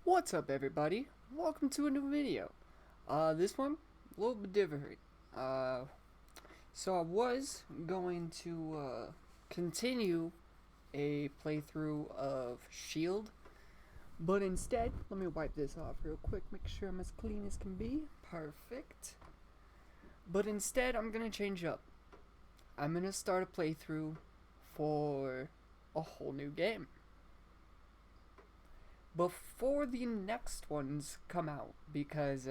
What's up, everybody? Welcome to a new video. This one, a little bit different. So I was going to continue a playthrough of Shield, but instead, let me wipe this off real quick, make sure I'm as clean as can be. Perfect. But instead, I'm gonna change up. I'm gonna start a playthrough for a whole new game before the next ones come out, because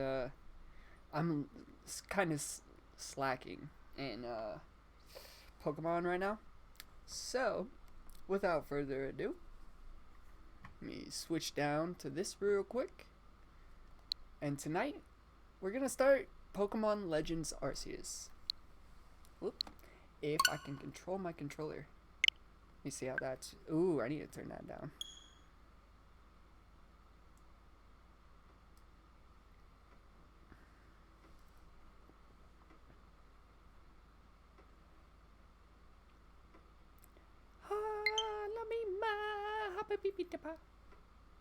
I'm kind of slacking in Pokemon right now. So, without further ado, let me switch down to this real quick. And tonight, we're gonna start Pokemon Legends Arceus. Whoop. If I can control my controller. Let me see how that's. Ooh, I need to turn that down.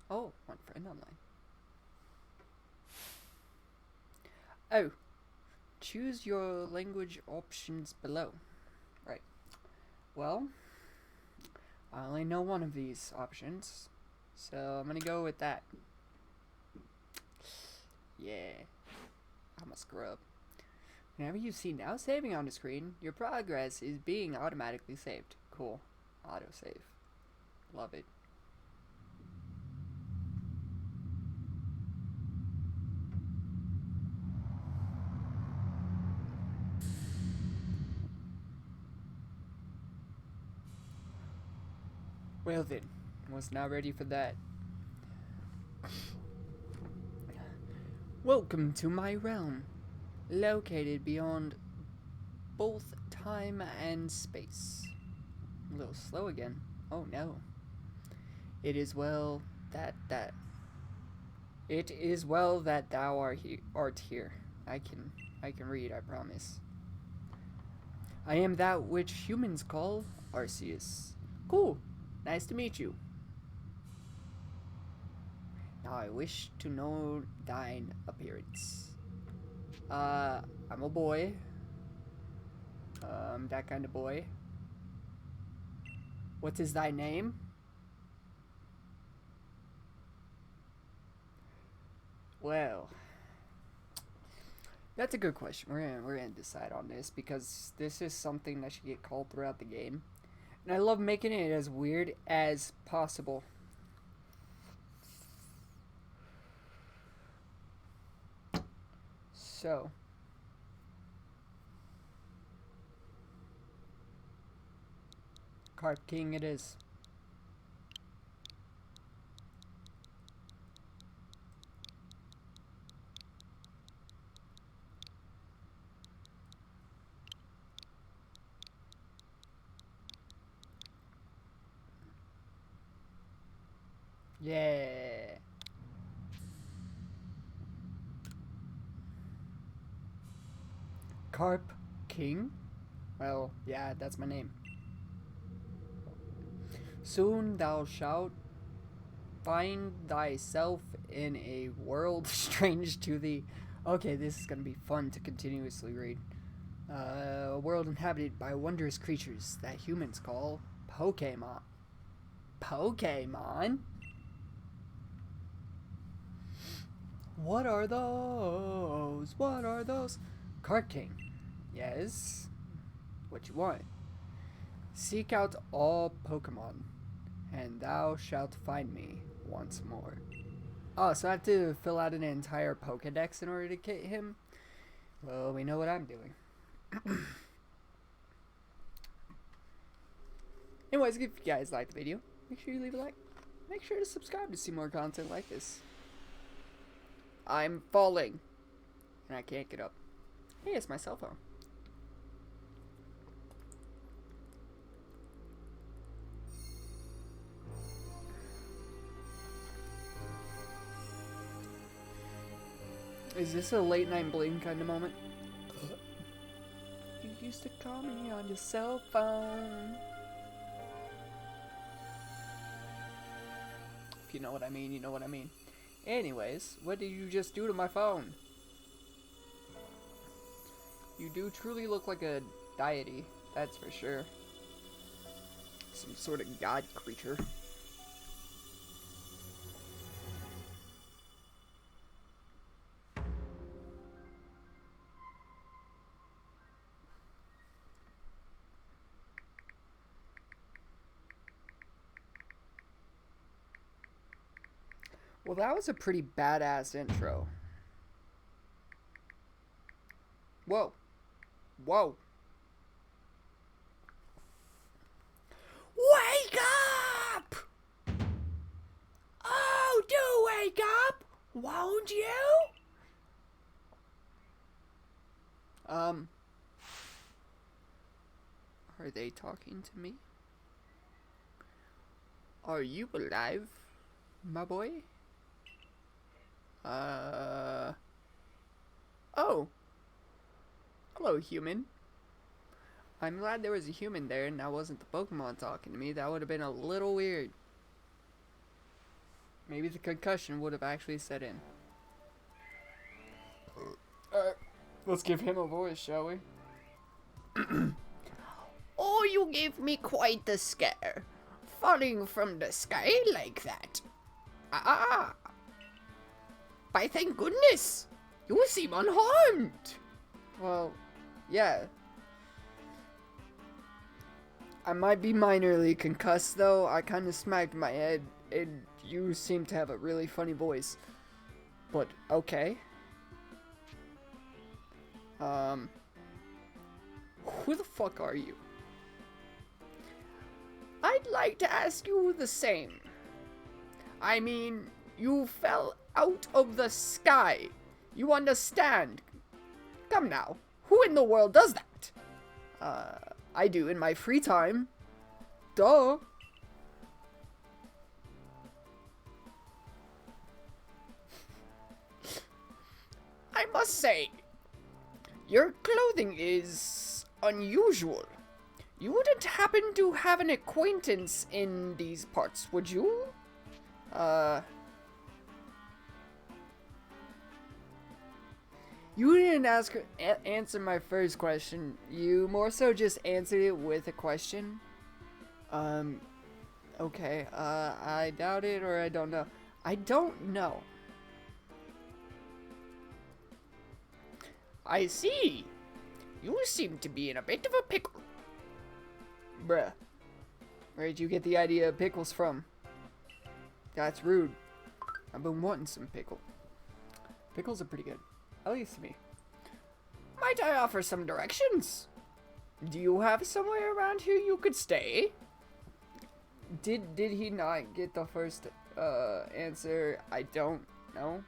Oh, one friend online. Oh, choose your language options below. Right. Well, I only know one of these options, so I'm gonna go with that. Yeah, I'm a scrub. Whenever you see now saving on the screen, your progress is being automatically saved. Cool. Autosave. Love it. Well then, was not ready for that. Welcome to my realm, located beyond both time and space. A little slow again. Oh no. It is well that it is well that thou art here. I can read, I promise. I am that which humans call Arceus. Cool. Nice to meet you. Now I wish to know thine appearance. I'm a boy. That kind of boy. What is thy name? Well, that's a good question. We're gonna decide on this because this is something that should get called throughout the game, and I love making it as weird as possible. So, Carp King it is. Yeah. Carp King? Well, yeah, that's my name. Soon thou shalt find thyself in a world strange to thee. Okay, this is gonna be fun to continuously read. A world inhabited by wondrous creatures that humans call Pokemon. Pokemon? What are those? What are those? Card King. Yes? What you want? Seek out all Pokemon, and thou shalt find me once more. Oh, so I have to fill out an entire Pokedex in order to get him? Well, we know what I'm doing. Anyways, if you guys liked the video, make sure you leave a like. Make sure to subscribe to see more content like this. I'm falling, and I can't get up. Hey, it's my cell phone. Is this a late night bling kind of moment? You used to call me on your cell phone. If you know what I mean, you know what I mean. Anyways, what did you just do to my phone? You do truly look like a deity, that's for sure. Some sort of god creature. Well, that was a pretty badass intro. Whoa. Whoa. Wake up! Oh, do wake up! Won't you? Are they talking to me? Are you alive, my boy? Oh. Hello, human. I'm glad there was a human there and that wasn't the Pokemon talking to me. That would have been a little weird. Maybe the concussion would have actually set in. Alright, let's give him a voice, shall we? Oh, you gave me quite the scare. Falling from the sky like that. Ah! Why, thank goodness! You seem unharmed! Well, yeah. I might be minorly concussed, though. I kind of smacked my head, and you seem to have a really funny voice. But, okay. Who the fuck are you? I'd like to ask you the same. I mean, you fell out of the sky. You understand? Come now. Who in the world does that? I do in my free time. Duh. I must say, your clothing is unusual. You wouldn't happen to have an acquaintance in these parts, would you? You didn't answer my first question. You more so just answered it with a question. Okay. I doubt it, or I don't know. I don't know. I see. You seem to be in a bit of a pickle. Bruh. Where'd you get the idea of pickles from? That's rude. I've been wanting some pickle. Pickles are pretty good. At least to me. Might I offer some directions? Do you have somewhere around here you could stay? Did he not get the first answer? I don't know.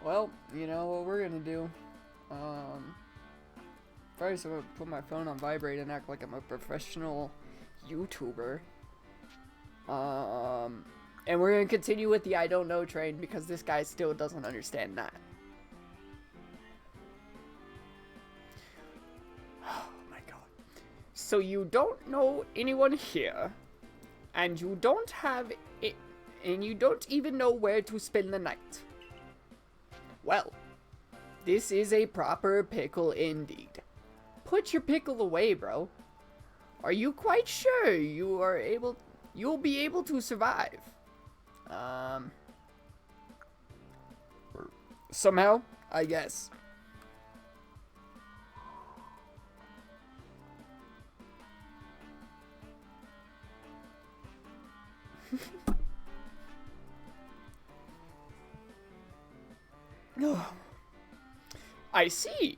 Well, you know what we're gonna do. First I'm gonna put my phone on vibrate and act like I'm a professional YouTuber. And we're gonna continue with the I don't know train because this guy still doesn't understand that. Oh my god. So you don't know anyone here, and you don't have it, and you don't even know where to spend the night. Well, this is a proper pickle indeed. Put your pickle away, bro. Are you quite sure you'll be able to survive? Somehow, I guess. I see.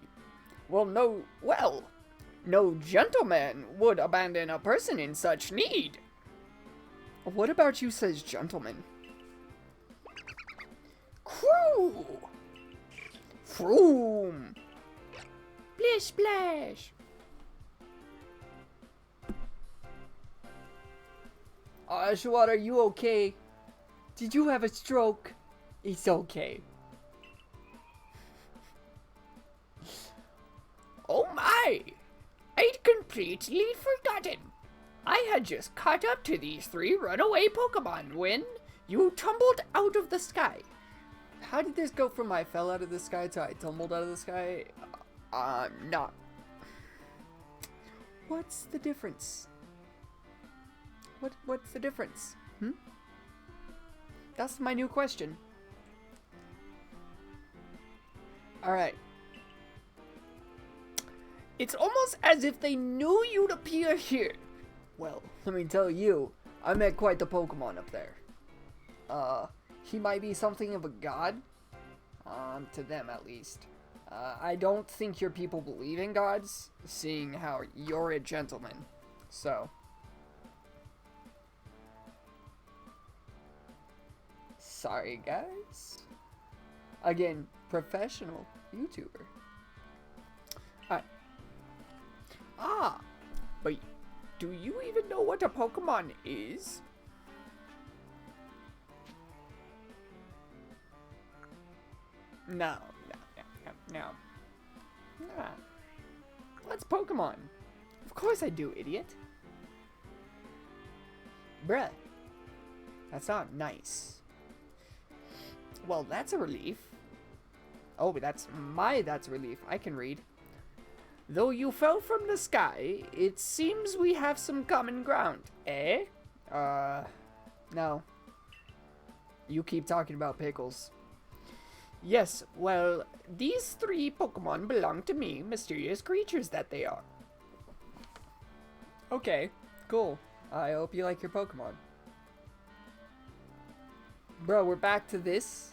No gentleman would abandon a person in such need. What about you says gentleman? Crew! Froom! Splish splash! Ashwat, are you okay? Did you have a stroke? It's okay. Oh my! I'd completely forgotten. I had just caught up to these three runaway Pokemon when you tumbled out of the sky. How did this go from I fell out of the sky to I tumbled out of the sky? Not. What's the difference? What's the difference? That's my new question. Alright. It's almost as if they knew you'd appear here. Well, let me tell you, I met quite the Pokemon up there. He might be something of a god. To them at least. I don't think your people believe in gods, seeing how you're a gentleman. So. Sorry, guys. Again, professional YouTuber. Alright. But do you even know what a Pokemon is? No. What's Pokemon? Of course I do, idiot. Bruh. That's not nice. Well, that's a relief. Oh, that's a relief. I can read. Though you fell from the sky, it seems we have some common ground. Eh? No. You keep talking about pickles. Yes, well, these three Pokemon belong to me, mysterious creatures that they are. Okay, cool. I hope you like your Pokemon. Bro, we're back to this.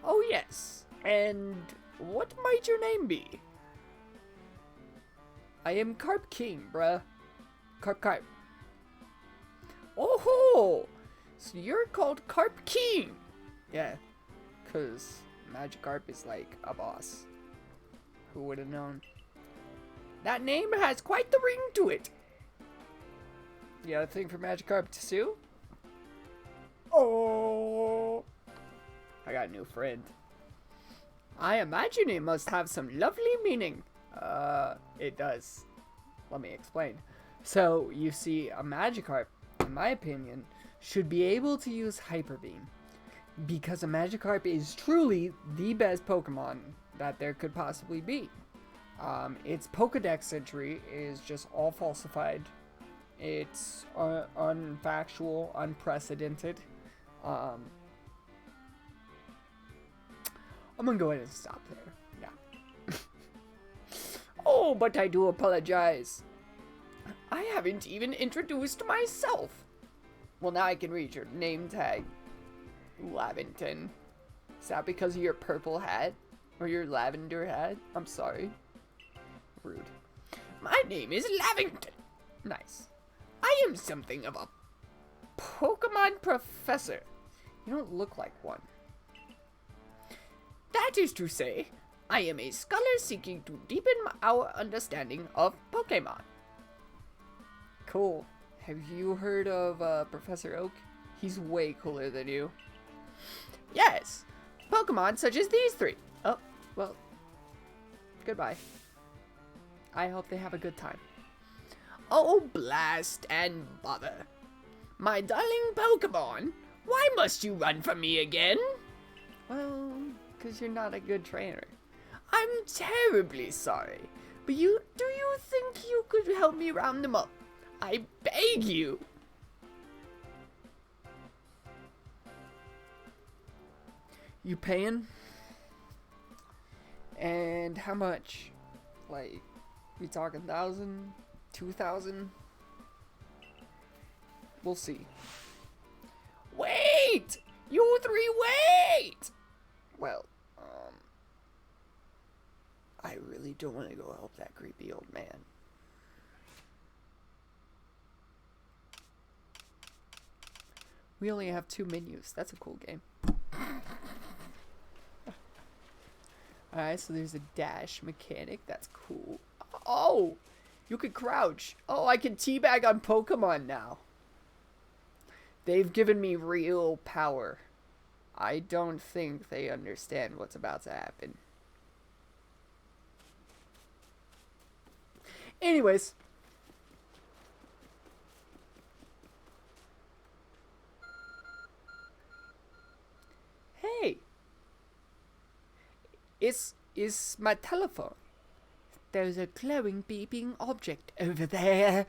Oh, yes. And what might your name be? I am Carp King, bruh. Carp. Oh ho! So you're called Carp King. Yeah, because Magikarp is like a boss. Who would have known? That name has quite the ring to it. You got a thing for Magikarp too? Oh! I got a new friend. I imagine it must have some lovely meaning. It does. Let me explain. So, you see, a Magikarp, in my opinion, should be able to use Hyper Beam. Because a Magikarp is truly the best Pokemon that there could possibly be. Its Pokedex entry is just all falsified. It's unfactual, unprecedented. I'm gonna go ahead and stop there. Yeah. Oh, but I do apologize. I haven't even introduced myself. Well, now I can read your name tag. Lavington. Is that because of your purple hat? Or your lavender hat? I'm sorry. Rude. My name is Lavington. Nice. I am something of a Pokemon professor. You don't look like one. That is to say, I am a scholar seeking to deepen our understanding of Pokemon. Cool. Have you heard of Professor Oak? He's way cooler than you. Yes, Pokemon such as these three. Oh, well, goodbye. I hope they have a good time. Oh, blast and bother. My darling Pokemon, why must you run from me again? Well, because you're not a good trainer. I'm terribly sorry, but do you think you could help me round them up? I beg you. You paying? And how much? Like, we talking 1,000? 2,000? We'll see. Wait! You three, wait! Well, I really don't want to go help that creepy old man. We only have 2 menus. That's a cool game. Alright, so there's a dash mechanic. That's cool. Oh! You can crouch. Oh, I can teabag on Pokemon now. They've given me real power. I don't think they understand what's about to happen. Anyways. It's my telephone. There's a glowing beeping object over there.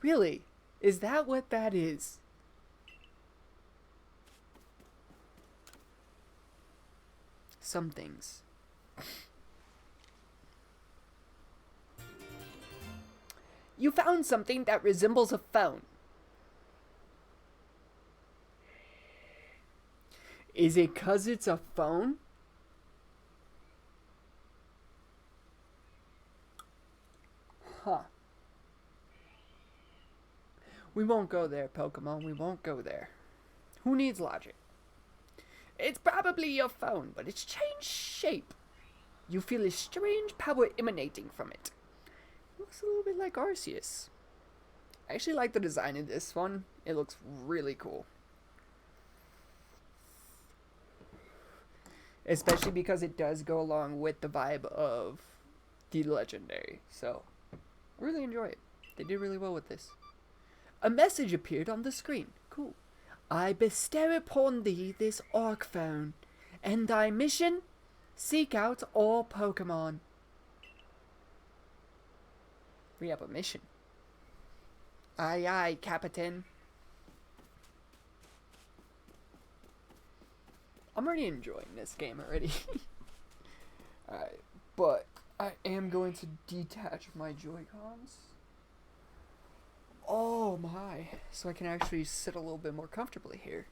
Really? Is that what that is? Some things. You found something that resembles a phone. Is it 'cause it's a phone? Huh. We won't go there, Pokemon. We won't go there. Who needs logic? It's probably your phone, but it's changed shape. You feel a strange power emanating from it. Looks a little bit like Arceus. I actually like the design of this one. It looks really cool. Especially because it does go along with the vibe of the legendary. So, I really enjoy it. They did really well with this. A message appeared on the screen. Cool. I bestow upon thee this Arc phone, and thy mission? Seek out all Pokemon. We have a mission. Aye, aye, Captain. I'm already enjoying this game already. Alright, but I am going to detach my Joy-Cons. Oh my. So I can actually sit a little bit more comfortably here.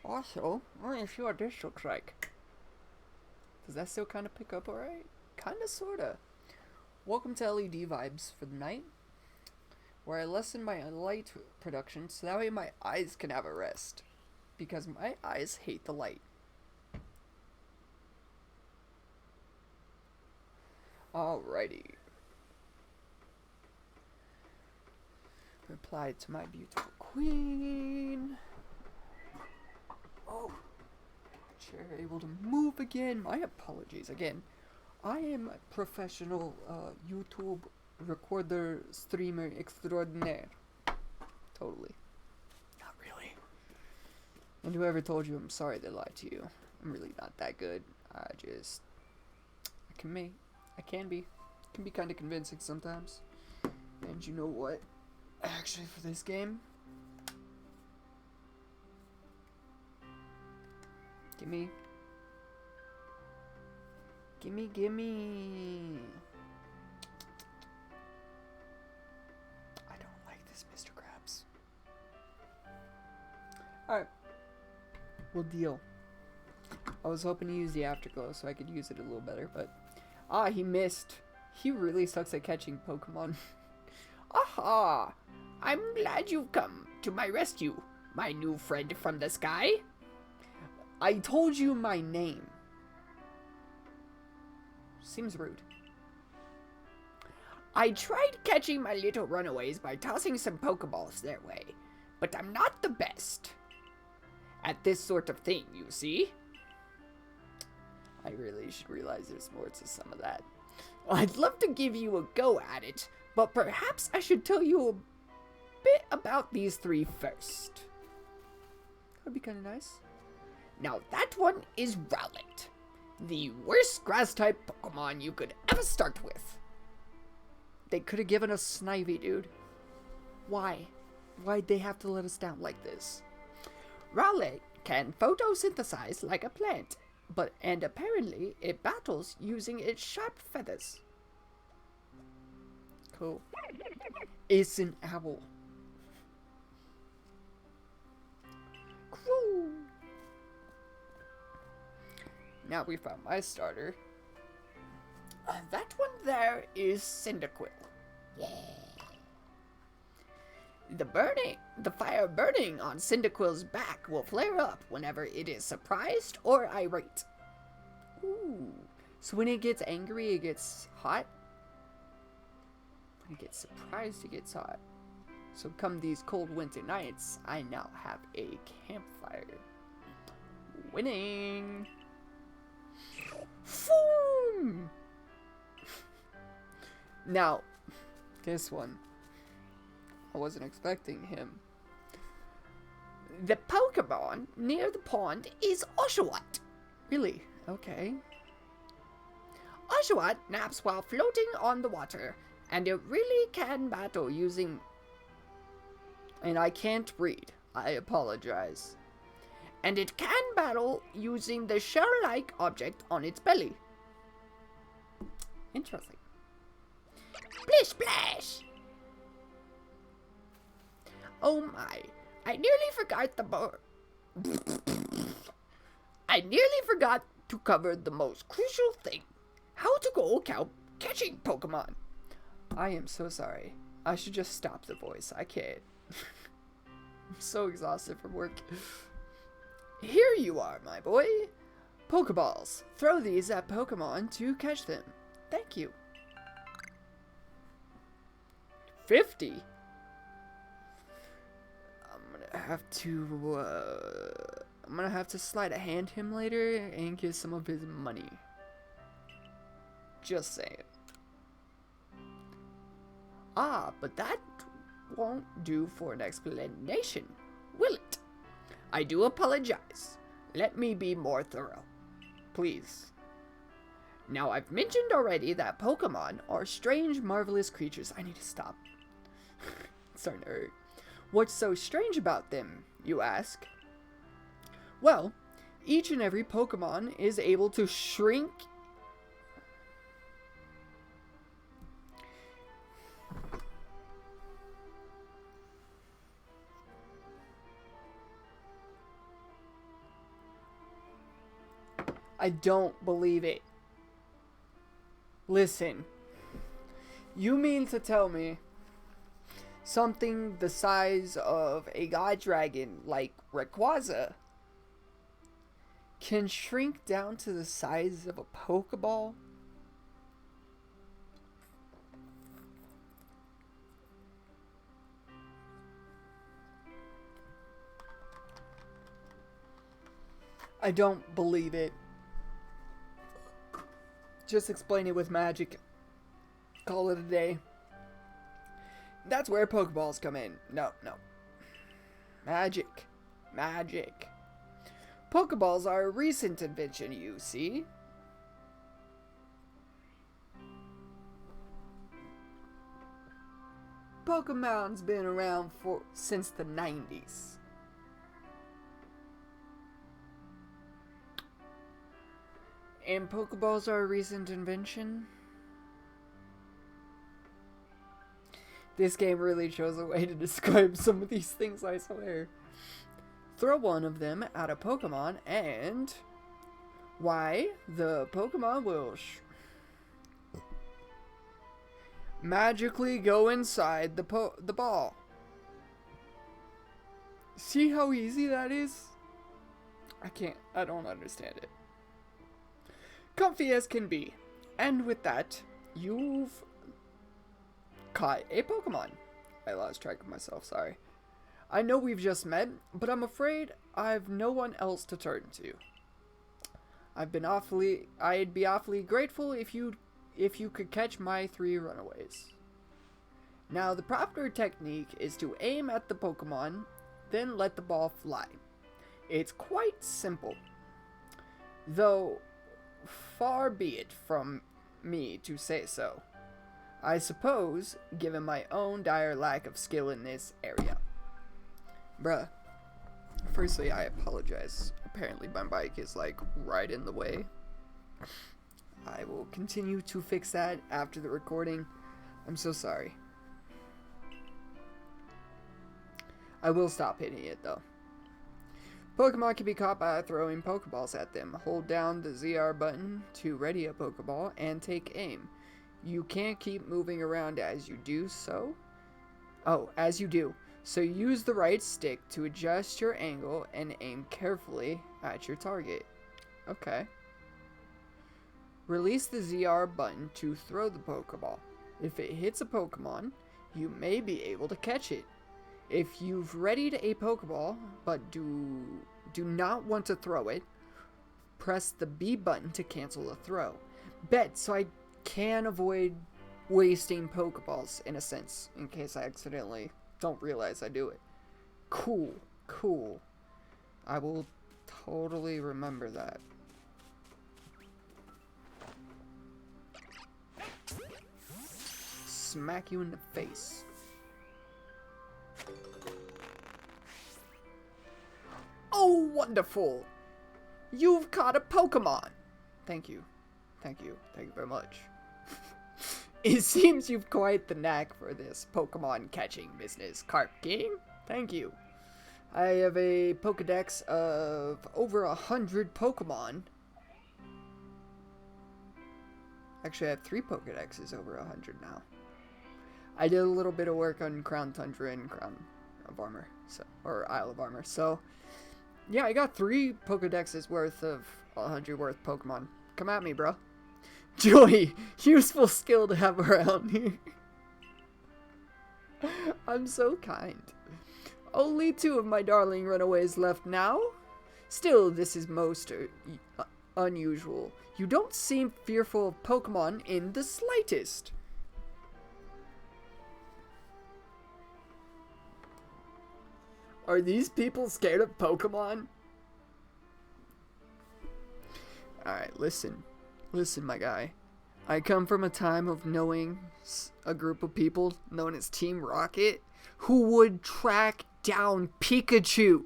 Also, let me see what this looks like. Does that still kind of pick up alright? Kinda, sorta. Welcome to LED Vibes for the night, where I lessen my light production so that way my eyes can have a rest. Because my eyes hate the light. Alrighty. Reply to my beautiful queen. Oh. Chair able to move again. My apologies again. I am a professional YouTube recorder streamer extraordinaire. Totally. Not really. And whoever told you, I'm sorry they lied to you. I'm really not that good. I can be kind of convincing sometimes. And you know what? Actually, for this game, gimme. I don't like this, Mr. Krabs. Alright. We'll deal. I was hoping to use the Afterglow so I could use it a little better, but... he missed. He really sucks at catching Pokemon. Aha! I'm glad you've come to my rescue, my new friend from the sky. I told you my name. Seems rude. I tried catching my little runaways by tossing some Pokeballs their way, but I'm not the best at this sort of thing, you see? I really should realize there's more to some of that. I'd love to give you a go at it, but perhaps I should tell you a bit about these three first. That'd be kind of nice. Now that one is Rowlet, the worst grass-type Pokemon you could ever start with. They could have given us Snivy, dude. Why? Why'd they have to let us down like this? Rowlet can photosynthesize like a plant, and apparently it battles using its sharp feathers. Cool. It's an owl. Cool. Now we found my starter. That one there is Cyndaquil. Yeah. The fire burning on Cyndaquil's back will flare up whenever it is surprised or irate. Ooh. So when it gets angry, it gets hot? When it gets surprised, it gets hot. So come these cold winter nights, I now have a campfire. Winning! Foom! Now, this one. I wasn't expecting him. The Pokemon near the pond is Oshawott. Really? Okay. Oshawott naps while floating on the water, and it really can battle using... And I can't read. I apologize. And it can battle using the shell-like object on its belly. Interesting. Splish splash! Oh my, I nearly forgot to cover the most crucial thing. How to go about catching Pokemon. I am so sorry. I should just stop the voice. I can't. I'm so exhausted from work. Here you are, my boy. Pokeballs. Throw these at Pokemon to catch them. Thank you. 50? I'm gonna have to sleight of hand him later and get some of his money. Just saying. Ah, but that won't do for an explanation, will it? I do apologize. Let me be more thorough. Please. Now, I've mentioned already that Pokemon are Strange, marvelous creatures. I need to stop. It's starting to hurt. What's so strange about them, you ask? Well, each and every Pokemon is able to shrink. I don't believe it. Listen. You mean to tell me something the size of a god dragon like Rayquaza can shrink down to the size of a Pokeball? I don't believe it. Just explain it with magic. Call it a day. That's where Pokeballs come in. No. Magic. Pokeballs are a recent invention, you see. Pokemon's been around since the 90s. And Pokeballs are a recent invention? This game really chose a way to describe some of these things, I swear. Throw one of them at a Pokemon and... why, the Pokemon will magically go inside the ball. See how easy that is? I don't understand it. Comfy as can be. And with that, you've caught a Pokemon. I lost track of myself, sorry. I know we've just met, but I'm afraid I've no one else to turn to. I'd be awfully grateful if you could catch my 3 runaways. Now, the proper technique is to aim at the Pokemon, then let the ball fly. It's quite simple. Though, far be it from me to say so. I suppose, given my own dire lack of skill in this area. Bruh. Firstly, I apologize. Apparently my bike is like right in the way. I will continue to fix that after the recording. I'm so sorry. I will stop hitting it though. Pokemon can be caught by throwing Pokeballs at them. Hold down the ZR button to ready a Pokeball and take aim. You can't keep moving around as you do so. So use the right stick to adjust your angle and aim carefully at your target. Okay. Release the ZR button to throw the Pokeball. If it hits a Pokemon, you may be able to catch it. If you've readied a Pokeball, but do not want to throw it, press the B button to cancel the throw. So I can avoid wasting Pokeballs, in a sense, in case I accidentally don't realize I do it. Cool. I will totally remember that. smack you in the face. Oh, wonderful! You've caught a Pokemon! Thank you. Thank you. Thank you very much. It seems you've quite the knack for this Pokemon catching business, Carp King. Thank you. I have a Pokedex of over 100 Pokemon. Actually, I have 3 Pokedexes over 100 now. I did a little bit of work on Crown Tundra and Crown of Armor, or Isle of Armor. So, yeah, I got 3 Pokedexes worth of 100 worth Pokemon. Come at me, bro. Joy, useful skill to have around here. I'm so kind. Only 2 of my darling runaways left now. Still, this is most unusual. You don't seem fearful of Pokemon in the slightest. Are these people scared of Pokemon? Alright, listen. Listen, my guy. I come from a time of knowing a group of people known as Team Rocket who would track down Pikachu.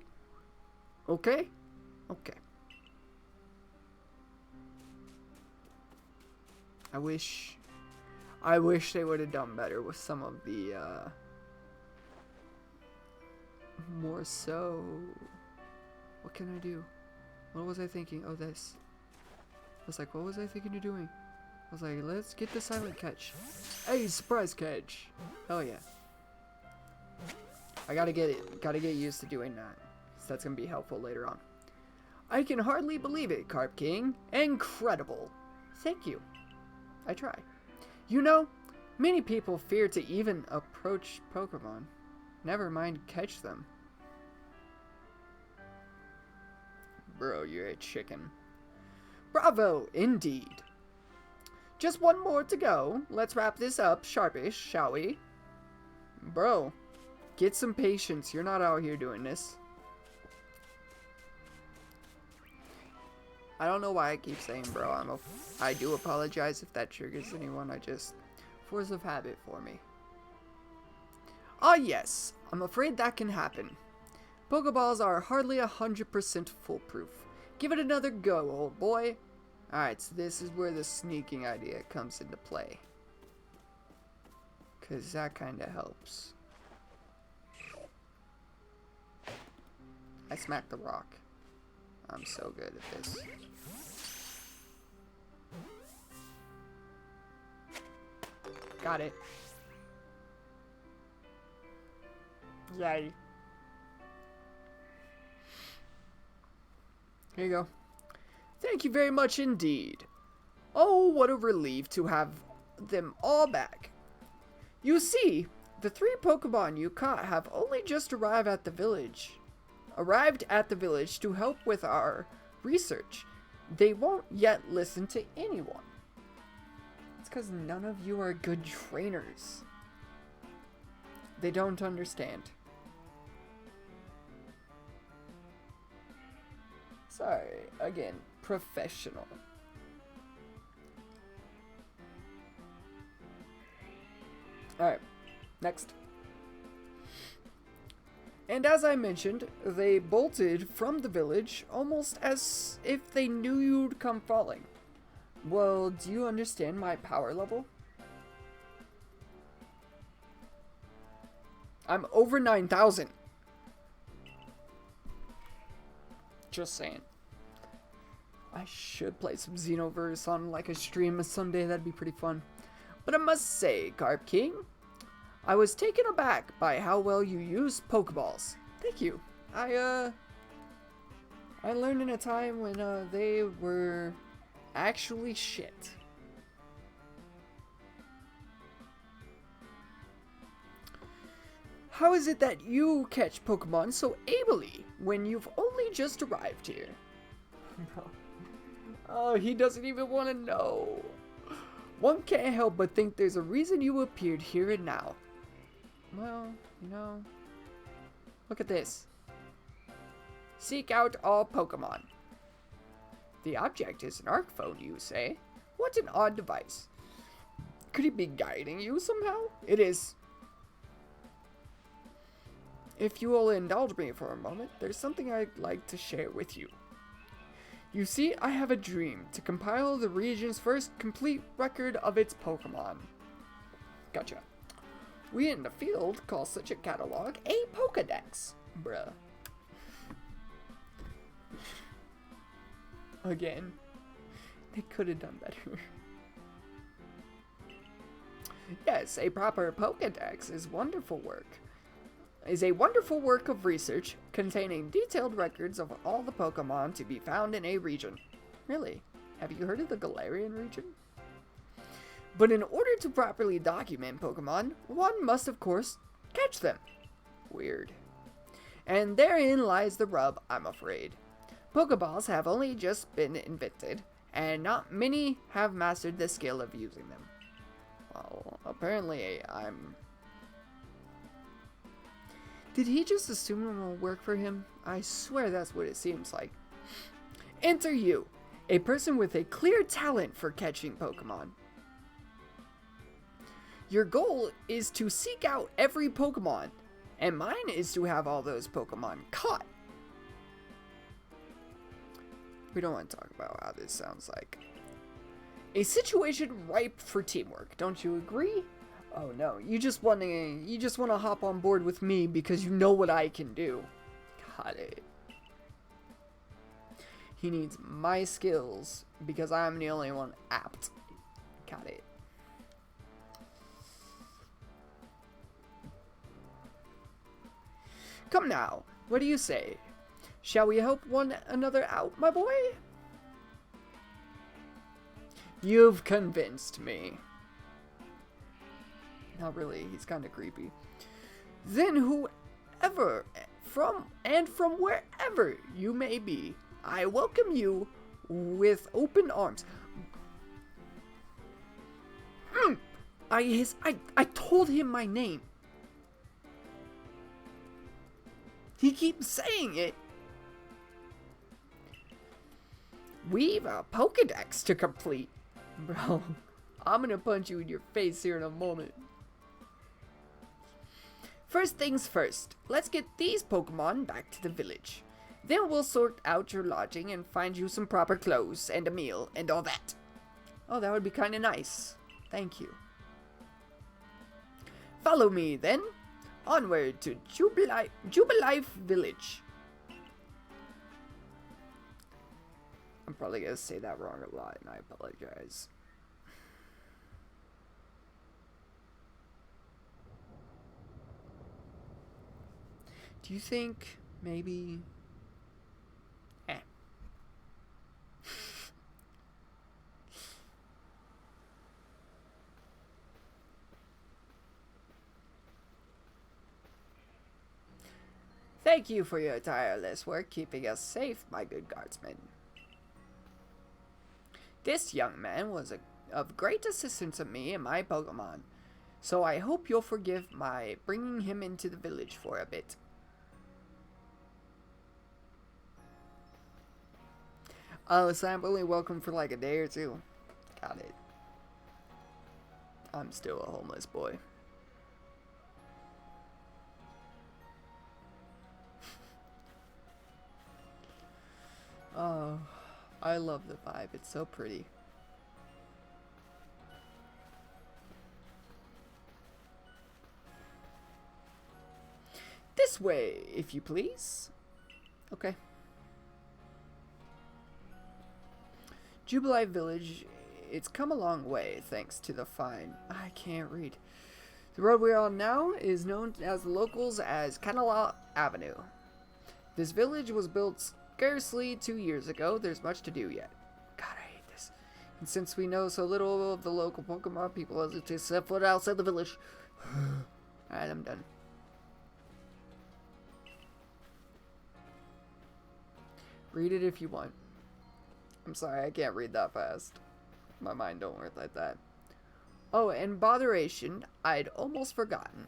Okay? Okay. I wish they would have done better with some of the, more so... What can I do? What was I thinking? Oh, this. I was like, what was I thinking of doing? I was like, let's get the silent catch. Hey, surprise catch. Hell yeah. I gotta get used to doing that. So that's gonna be helpful later on. I can hardly believe it, Carp King. Incredible. Thank you. I try. You know, many people fear to even approach Pokemon. Never mind catch them. Bro, you're a chicken. Bravo, indeed. Just one more to go. Let's wrap this up sharpish, shall we? Bro, get some patience. You're not out here doing this. I don't know why I keep saying bro. I do apologize if that triggers anyone. Force of habit for me. Ah yes, I'm afraid that can happen. Pokeballs are hardly 100% foolproof. Give it another go, old boy. Alright, so this is where the sneaking idea comes into play. Cause that kinda helps. I smacked the rock. I'm so good at this. Got it. Yay. Here you go. Thank you very much indeed. Oh, what a relief to have them all back. You see, the 3 Pokemon you caught have only just arrived at the village to help with our research. They won't yet listen to anyone. It's because none of you are good trainers. They don't understand. Sorry, again, professional. Alright, next. And as I mentioned, they bolted from the village almost as if they knew you'd come falling. Well, do you understand my power level? I'm over 9,000. Just saying. I should play some Xenoverse on like a stream someday. That'd be pretty fun. But I must say, Carp King, I was taken aback by how well you use Pokeballs. Thank you. I learned in a time when they were actually shit. How is it that you catch Pokemon so ably when you've only just arrived here? Oh, he doesn't even want to know. One can't help but think there's a reason you appeared here and now. Well, you know, look at this. Seek out all Pokemon. The object is an Arc phone, you say? What an odd device. Could he be guiding you somehow? It is. If you will indulge me for a moment, there's something I'd like to share with you. You see, I have a dream to compile the region's first complete record of its Pokemon. Gotcha. We in the field call such a catalog a Pokedex. Bruh. Again, they could have done better. Yes, a proper Pokedex is a wonderful work of research containing detailed records of all the Pokemon to be found in a region. Really? Have you heard of the Galarian region? But in order to properly document Pokemon, one must of course catch them. Weird. And therein lies the rub, I'm afraid. Pokeballs have only just been invented, and not many have mastered the skill of using them. Well, apparently I'm... Did he just assume it will work for him? I swear that's what it seems like. Enter you, a person with a clear talent for catching Pokemon. Your goal is to seek out every Pokemon, and mine is to have all those Pokemon caught. We don't want to talk about how this sounds like. A situation ripe for teamwork, don't you agree? Oh no, you just want to hop on board with me because you know what I can do. Got it. He needs my skills because I'm the only one apt. Got it. Come now, what do you say? Shall we help one another out, my boy? You've convinced me. Not really, he's kind of creepy. Then whoever, from wherever you may be, I welcome you with open arms. I told him my name. He keeps saying it. We've a Pokedex to complete. Bro, I'm gonna punch you in your face here in a moment. First things first, let's get these Pokemon back to the village. Then we'll sort out your lodging and find you some proper clothes and a meal and all that. Oh, that would be kinda nice. Thank you. Follow me then. Onward to Jubilife Village. I'm probably gonna say that wrong a lot, and I apologize. Do you think maybe... Thank you for your tireless work keeping us safe, my good guardsman. This young man was of great assistance to me and my Pokemon, so I hope you'll forgive my bringing him into the village for a bit. Oh, so I'm only welcome for like a day or two. Got it. I'm still a homeless boy. Oh, I love the vibe. It's so pretty. This way, if you please. Okay. Jubilife Village, it's come a long way thanks to the fine... I can't read. The road we're on now is known as the locals as Canala Avenue. This village was built scarcely 2 years ago. There's much to do yet. God, I hate this. And since we know so little of the local Pokemon, people hesitate to set foot outside the village. Alright, I'm done. Read it if you want. I'm sorry, I can't read that fast. My mind don't work like that. Oh, and botheration, I'd almost forgotten.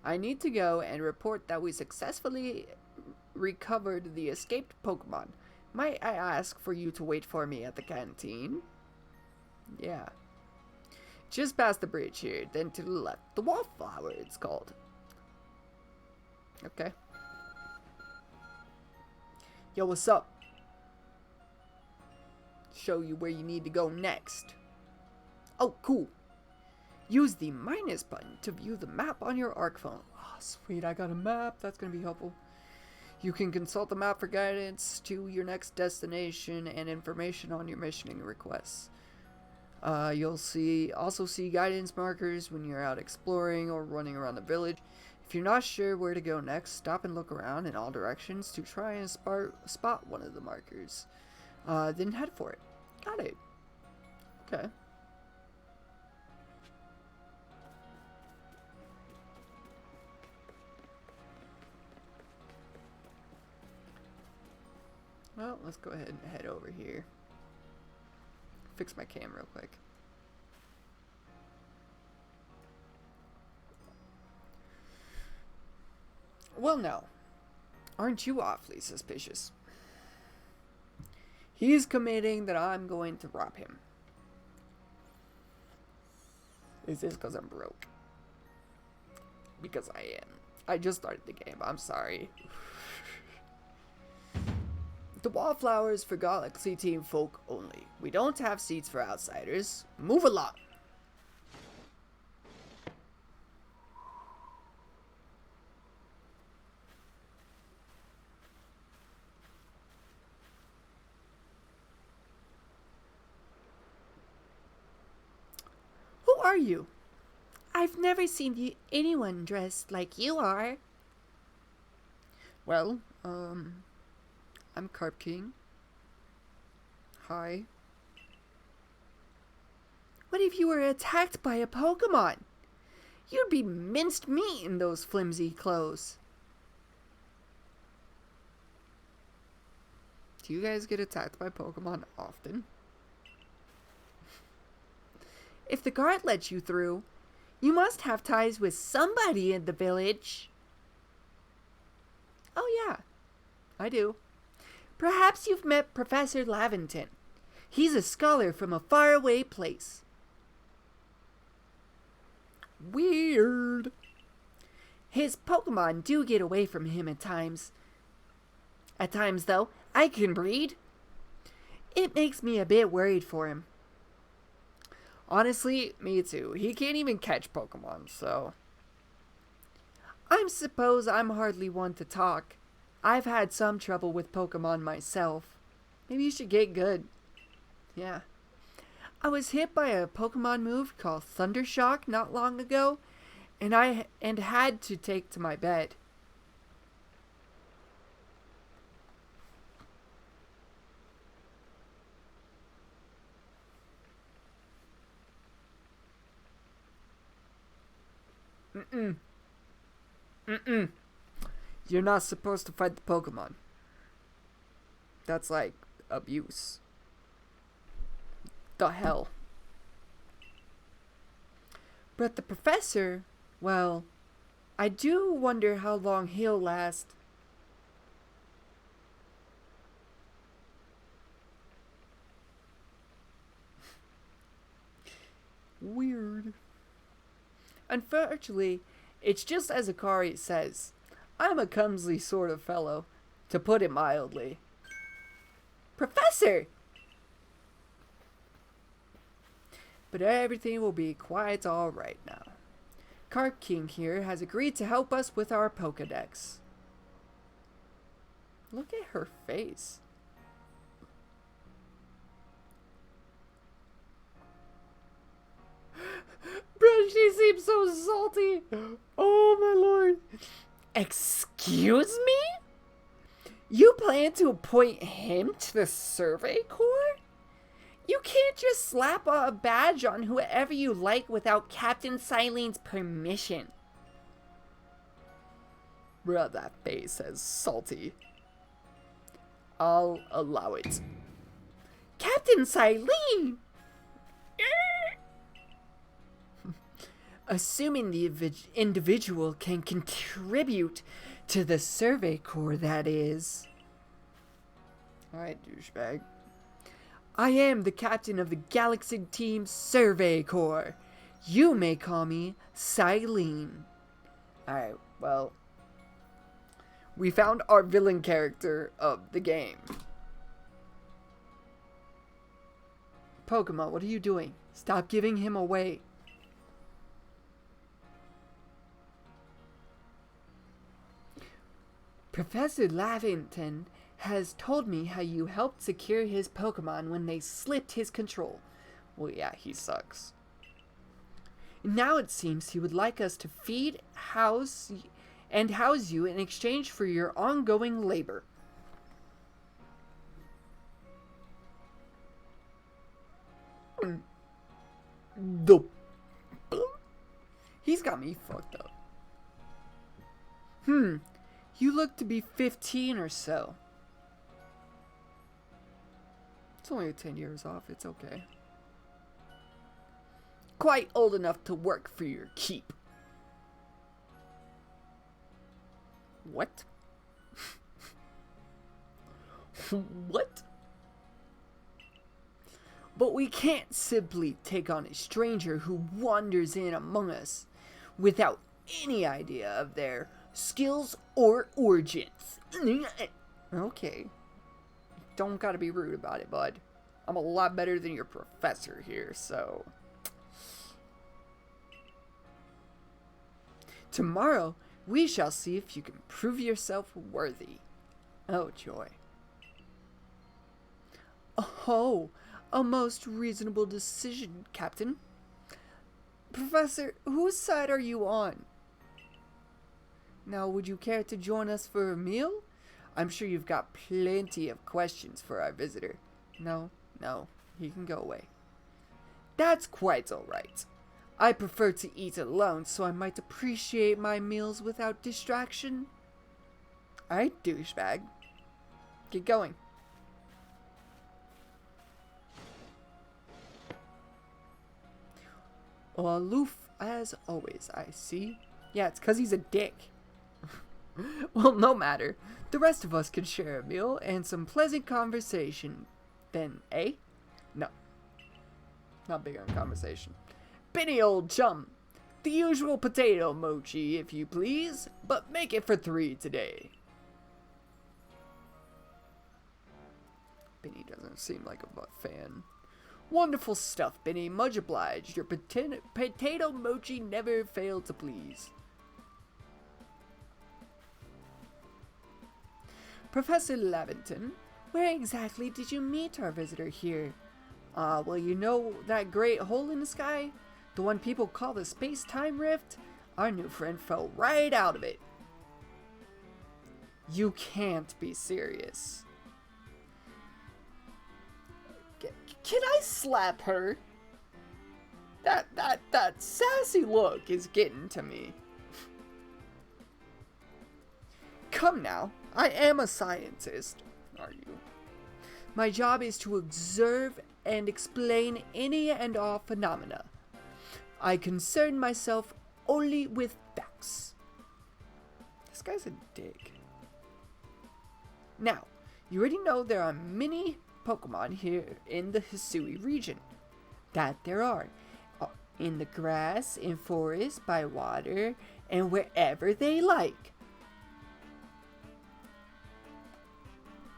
I need to go and report that we successfully recovered the escaped Pokemon. Might I ask for you to wait for me at the canteen? Yeah. Just past the bridge here, then to the left. The Wallflower, it's called. Okay. Yo, what's up? Show you where you need to go next. Oh, cool. Use the minus button to view the map on your ARC phone. Oh, sweet, I got a map. That's going to be helpful. You can consult the map for guidance to your next destination and information on your missioning requests. You'll also see guidance markers when you're out exploring or running around the village. If you're not sure where to go next, stop and look around in all directions to try and spot one of the markers. Then head for it. Got it. Okay. Well, let's go ahead and head over here. Fix my cam real quick. Well, now, aren't you awfully suspicious? He's committing that I'm going to rob him. Is this because I'm broke? Because I am. I just started the game. I'm sorry. The Wallflower is for Galaxy Team folk only. We don't have seats for outsiders. Move along. Who are you? I've never seen anyone dressed like you are. Well, I'm Carp King. Hi. What if you were attacked by a Pokemon? You'd be minced meat in those flimsy clothes. Do you guys get attacked by Pokemon often? If the guard lets you through, you must have ties with somebody in the village. Oh yeah, I do. Perhaps you've met Professor Laventon. He's a scholar from a faraway place. Weird. His Pokemon do get away from him at times. At times, though, I can breed. It makes me a bit worried for him. Honestly, me too. He can't even catch Pokemon, so... I suppose I'm hardly one to talk. I've had some trouble with Pokemon myself. Maybe you should get good. Yeah. I was hit by a Pokemon move called Thundershock not long ago, and had to take to my bed. You're not supposed to fight the Pokemon. That's like abuse. The hell. But the professor, well, I do wonder how long he'll last. Weird. Unfortunately, it's just as Akari says. I'm a clumsy sort of fellow, to put it mildly. Professor! But everything will be quite alright now. Carp King here has agreed to help us with our Pokedex. Look at her face. Bro, she seems so salty. Oh my lord. Excuse me? You plan to appoint him to the Survey Corps? You can't just slap a badge on whoever you like without Captain Silene's permission. Bruh, that face says salty. I'll allow it. Captain Silene! Assuming the individual can contribute to the Survey Corps, that is. Alright, douchebag. I am the captain of the Galaxy Team Survey Corps. You may call me Silene. Alright, well, we found our villain character of the game. Pokemon, what are you doing? Stop giving him away. Professor Lavington has told me how you helped secure his Pokemon when they slipped his control. Well, yeah, he sucks. Now it seems he would like us to feed, house you in exchange for your ongoing labor. He's got me fucked up. You look to be 15 or so. It's only 10 years off, it's okay. Quite old enough to work for your keep. What? What? But we can't simply take on a stranger who wanders in among us without any idea of their skills or origins. Okay. Don't gotta be rude about it, bud. I'm a lot better than your professor here, so... Tomorrow, we shall see if you can prove yourself worthy. Oh, joy. Oh, a most reasonable decision, Captain. Professor, whose side are you on? Now, would you care to join us for a meal? I'm sure you've got plenty of questions for our visitor. No, he can go away. That's quite all right. I prefer to eat alone, so I might appreciate my meals without distraction. Alright, douchebag. Get going. Aloof as always, I see. Yeah, it's 'cause he's a dick. Well, no matter. The rest of us can share a meal and some pleasant conversation. Then, eh? No. Not big on conversation. Benny, old chum. The usual potato mochi, if you please, but make it for 3 today. Benny doesn't seem like a fan. Wonderful stuff, Benny. Much obliged. Your potato mochi never failed to please. Professor Lavington, where exactly did you meet our visitor here? Well, you know that great hole in the sky? The one people call the space-time rift? Our new friend fell right out of it. You can't be serious. Can I slap her? That sassy look is getting to me. Come now, I am a scientist. Are you? My job is to observe and explain any and all phenomena. I concern myself only with facts. This guy's a dick. Now, you already know there are many Pokemon here in the Hisui region. That there are. In the grass, in forests, by water, and wherever they like.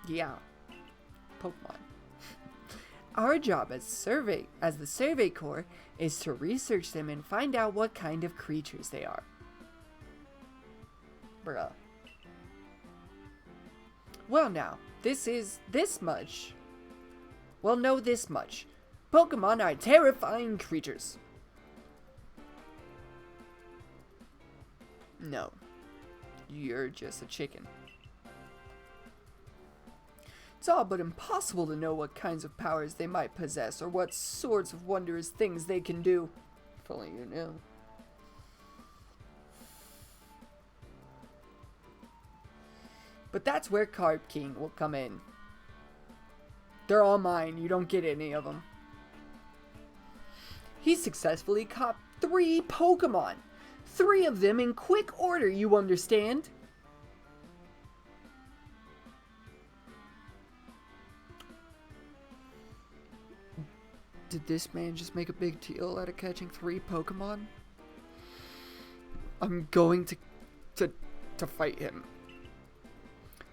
Yeah. Pokemon. Our job as the Survey Corps is to research them and find out what kind of creatures they are. Bruh. Well now, this much. Well, know this much. Pokemon are terrifying creatures. No. You're just a chicken. It's all but impossible to know what kinds of powers they might possess or what sorts of wondrous things they can do. If only you knew. But that's where Carp King will come in. They're all mine. You don't get any of them. He successfully caught 3 Pokemon. 3 of them in quick order, you understand? Did this man just make a big deal out of catching 3 Pokemon? I'm going to fight him.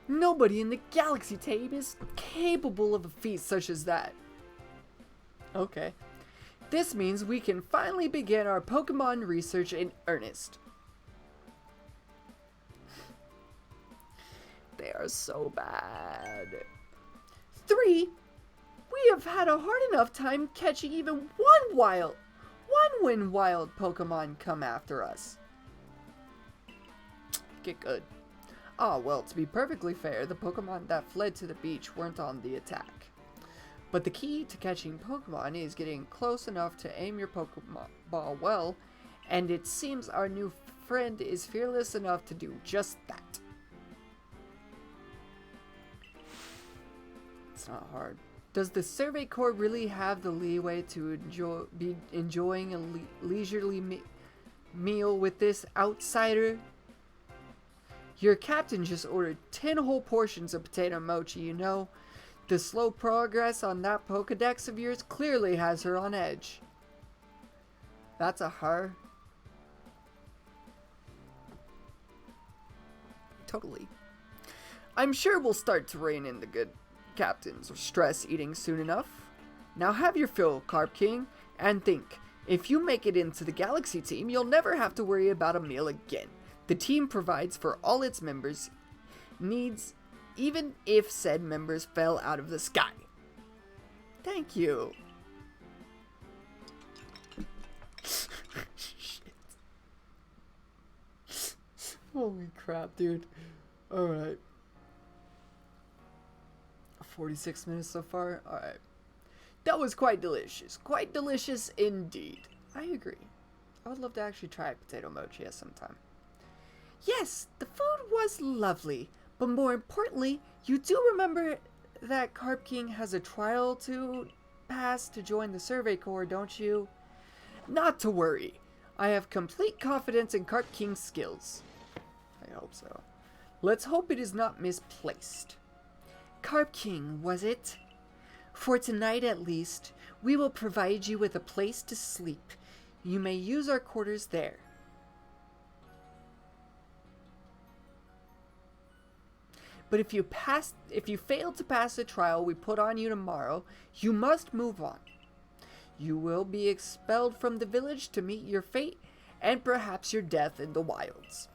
Nobody in the galaxy tape is capable of a feat such as that. Okay. This means we can finally begin our Pokemon research in earnest. They are so bad. 3. We have had a hard enough time catching even one wild Pokemon come after us. Get good. Ah, well, to be perfectly fair, the Pokemon that fled to the beach weren't on the attack. But the key to catching Pokemon is getting close enough to aim your Pokeball well, and it seems our new friend is fearless enough to do just that. It's not hard. Does the Survey Corps really have the leeway to be enjoying a leisurely meal with this outsider? Your captain just ordered 10 whole portions of potato mochi, you know. The slow progress on that Pokedex of yours clearly has her on edge. That's a her. Totally. I'm sure we'll start to rein in the good captains or stress eating soon enough. Now have your fill, Carp King, and think, if you make it into the Galaxy team, you'll never have to worry about a meal again. The team provides for all its members' needs, even if said members fell out of the sky. Thank you. Shit. Holy crap, dude. Alright. 46 minutes so far? Alright. That was quite delicious. Quite delicious indeed. I agree. I would love to actually try potato mochi at some time. Yes, the food was lovely, but more importantly, you do remember that Carp King has a trial to pass to join the Survey Corps, don't you? Not to worry. I have complete confidence in Carp King's skills. I hope so. Let's hope it is not misplaced. Carp King, was it? For tonight at least, we will provide you with a place to sleep. You may use our quarters there. But if you fail to pass the trial we put on you tomorrow, you must move on. You will be expelled from the village to meet your fate and perhaps your death in the wilds.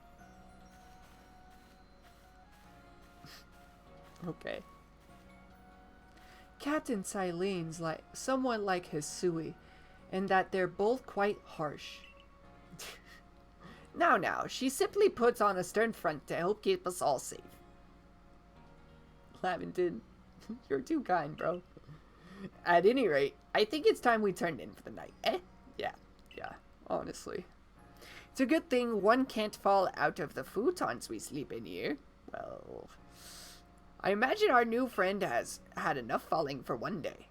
Okay. Captain Silene's somewhat like Hisui, in that they're both quite harsh. Now, she simply puts on a stern front to help keep us all safe. Lavington, you're too kind, bro. At any rate, I think it's time we turned in for the night. Yeah, honestly. It's a good thing one can't fall out of the futons we sleep in here. Well, I imagine our new friend has had enough falling for one day.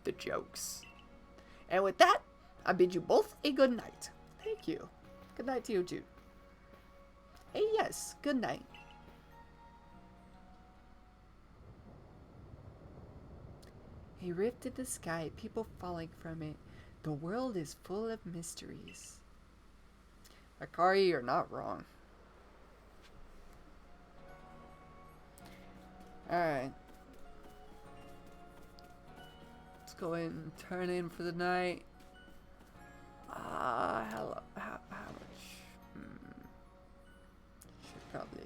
The jokes. And with that, I bid you both a good night. Thank you. Good night to you too. Hey, yes, good night. A rift in the sky, people falling from it. The world is full of mysteries. Akari, you're not wrong. Alright. Let's go ahead and turn in for the night. How much? Should probably...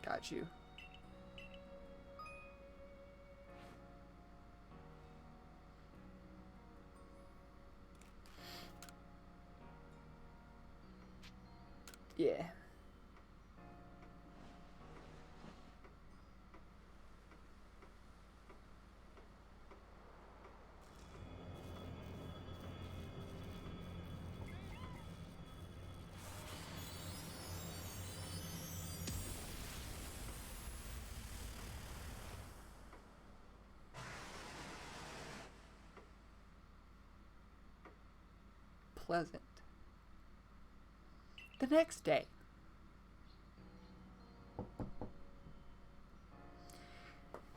Got you. Yeah. pleasant. The next day.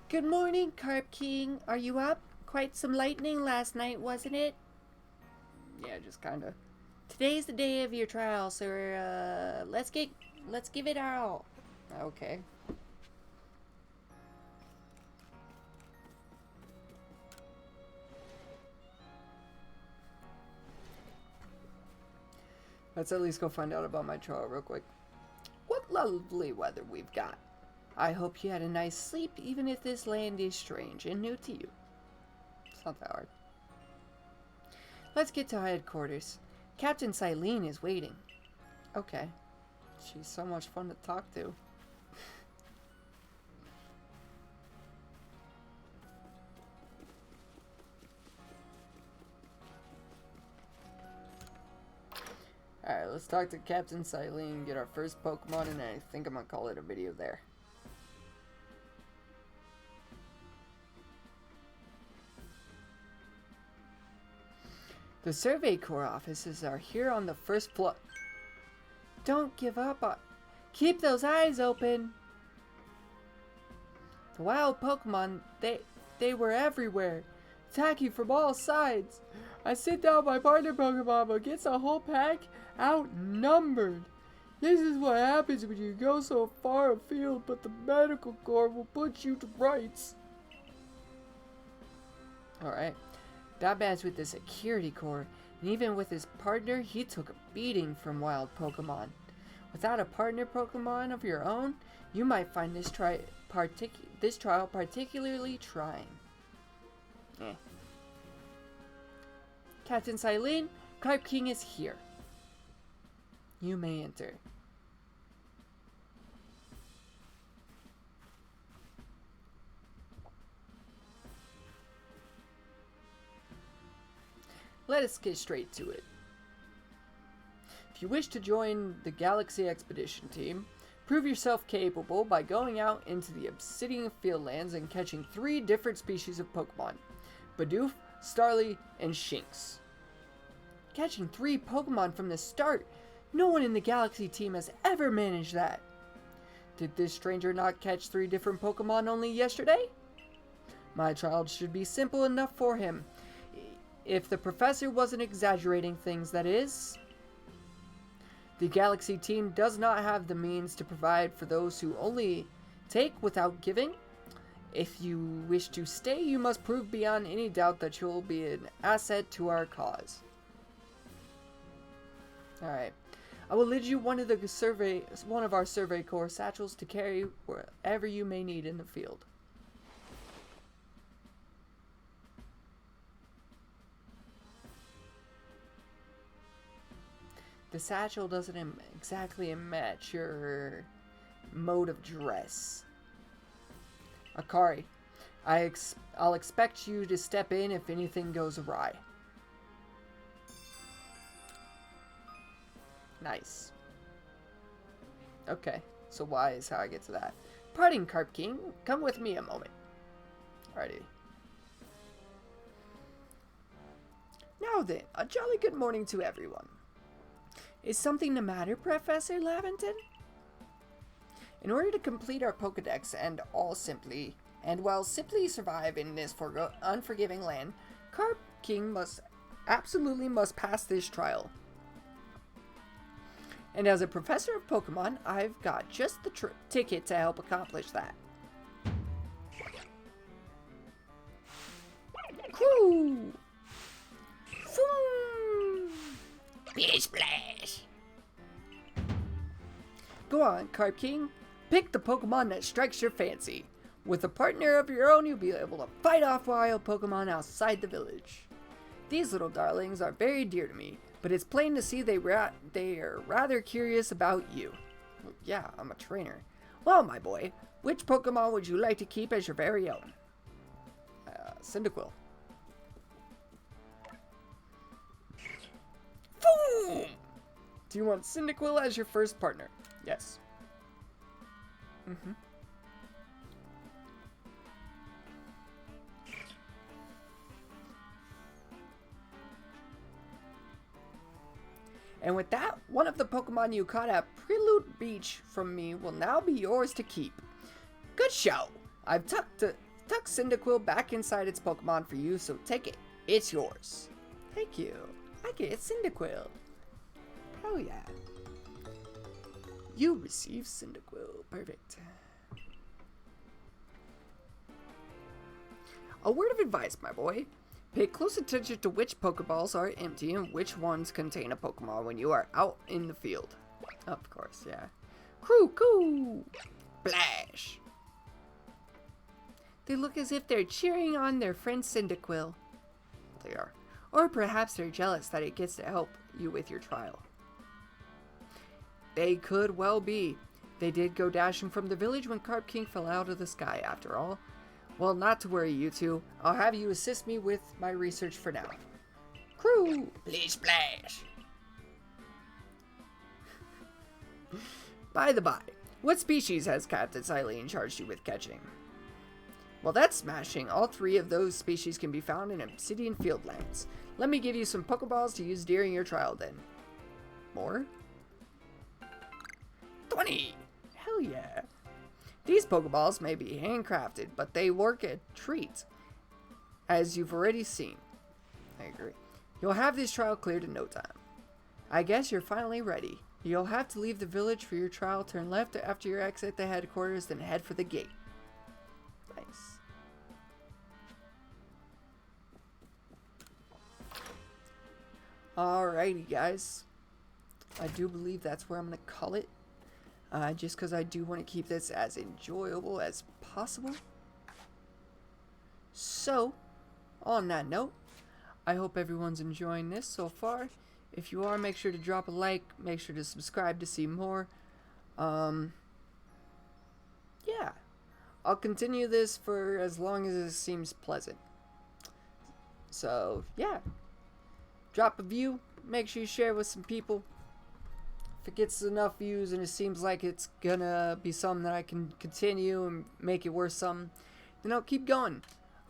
Good morning, Carp King. Are you up? Quite some lightning last night, wasn't it? Yeah, just kinda. Today's the day of your trial, sir. Let's give it our all. Okay. Let's at least go find out about my trial real quick. What lovely weather we've got. I hope you had a nice sleep, even if this land is strange and new to you. It's not that hard. Let's get to headquarters. Captain Silene is waiting. Okay. She's so much fun to talk to. Alright, let's talk to Captain Silene, get our first Pokemon, and I think I'm gonna call it a video there. The Survey Corps offices are here on the first floor. Don't give up. Keep those eyes open. The wild Pokemon, they were everywhere, attacking from all sides. I sit down my partner Pokemon, but gets a whole pack outnumbered. This is what happens when you go so far afield, but the medical corps will put you to rights. Alright. That man's with the security corps, and even with his partner, he took a beating from wild Pokemon. Without a partner Pokemon of your own, you might find this trial particularly trying. Captain Silene, Carp King is here. You may enter. Let us get straight to it. If you wish to join the Galaxy Expedition team, prove yourself capable by going out into the Obsidian Fieldlands and catching 3 different species of Pokemon: Bidoof, Starly, and Shinx. Catching 3 Pokemon from the start? No one in the Galaxy team has ever managed that. Did this stranger not catch 3 different Pokemon only yesterday? My trial should be simple enough for him. If the professor wasn't exaggerating things, that is. The Galaxy team does not have the means to provide for those who only take without giving. If you wish to stay, you must prove beyond any doubt that you'll be an asset to our cause. Alright. I will lend you one of our Survey Corps satchels to carry wherever you may need in the field. The satchel doesn't exactly match your mode of dress. Akari, I'll expect you to step in if anything goes awry. Nice. Okay, so Y is how I get to that. Pardon, Carp King. Come with me a moment. Alrighty. Now then, a jolly good morning to everyone. Is something the matter, Professor Laventon? In order to complete our Pokedex and simply survive in this unforgiving land, Carp King must pass this trial. And as a professor of Pokemon, I've got just the ticket to help accomplish that. Whoo! Splash! Go on, Carp King. Pick the Pokemon that strikes your fancy. With a partner of your own, you'll be able to fight off wild Pokemon outside the village. These little darlings are very dear to me, but it's plain to see they are rather curious about you. Well, yeah, I'm a trainer. Well, my boy, which Pokemon would you like to keep as your very own? Cyndaquil. Boom! Do you want Cyndaquil as your first partner? Yes. And with that, one of the Pokemon you caught at Prelude Beach from me will now be yours to keep. Good show! I've tucked Cyndaquil back inside its Pokemon for you, so take it. It's yours. Thank you. I get Cyndaquil. Hell yeah. You receive Cyndaquil. Perfect. A word of advice, my boy. Pay close attention to which Pokeballs are empty and which ones contain a Pokemon when you are out in the field. Of course, yeah. Coo! Splash! They look as if they're cheering on their friend Cyndaquil. They are. Or perhaps they're jealous that it gets to help you with your trial. They could well be. They did go dashing from the village when Carp King fell out of the sky, after all. Well, not to worry, you two. I'll have you assist me with my research for now. Crew! Please splash! By the by, what species has Captain Silene charged you with catching? Well, that's smashing. All 3 of those species can be found in Obsidian Fieldlands. Let me give you some Pokeballs to use during your trial then. More? 20! Hell yeah! These Pokeballs may be handcrafted, but they work a treat, as you've already seen. I agree. You'll have this trial cleared in no time. I guess you're finally ready. You'll have to leave the village for your trial, turn left after you exit the headquarters, then head for the gate. Nice. Alrighty, guys. I do believe that's where I'm going to call it. Just because I do want to keep this as enjoyable as possible. So, on that note, I hope everyone's enjoying this so far. If you are, make sure to drop a like, make sure to subscribe to see more. Yeah. I'll continue this for as long as it seems pleasant. So, yeah. Drop a view, make sure you share with some people. If it gets enough views and it seems like it's gonna be something that I can continue and make it worth something, then I'll keep going.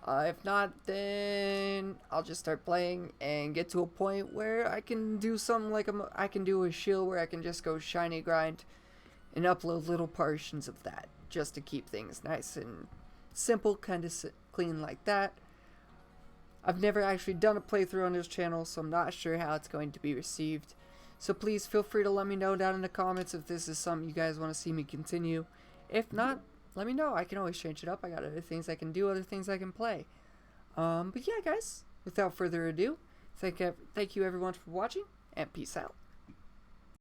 If not, then I'll just start playing and get to a point where I can do something like I can do a shield where I can just go shiny grind and upload little portions of that just to keep things nice and simple, kind of clean like that. I've never actually done a playthrough on this channel, so I'm not sure how it's going to be received. So please feel free to let me know down in the comments if this is something you guys want to see me continue. If not, let me know. I can always change it up. I got other things I can do, other things I can play. But yeah, guys, without further ado, thank you everyone for watching, and peace out.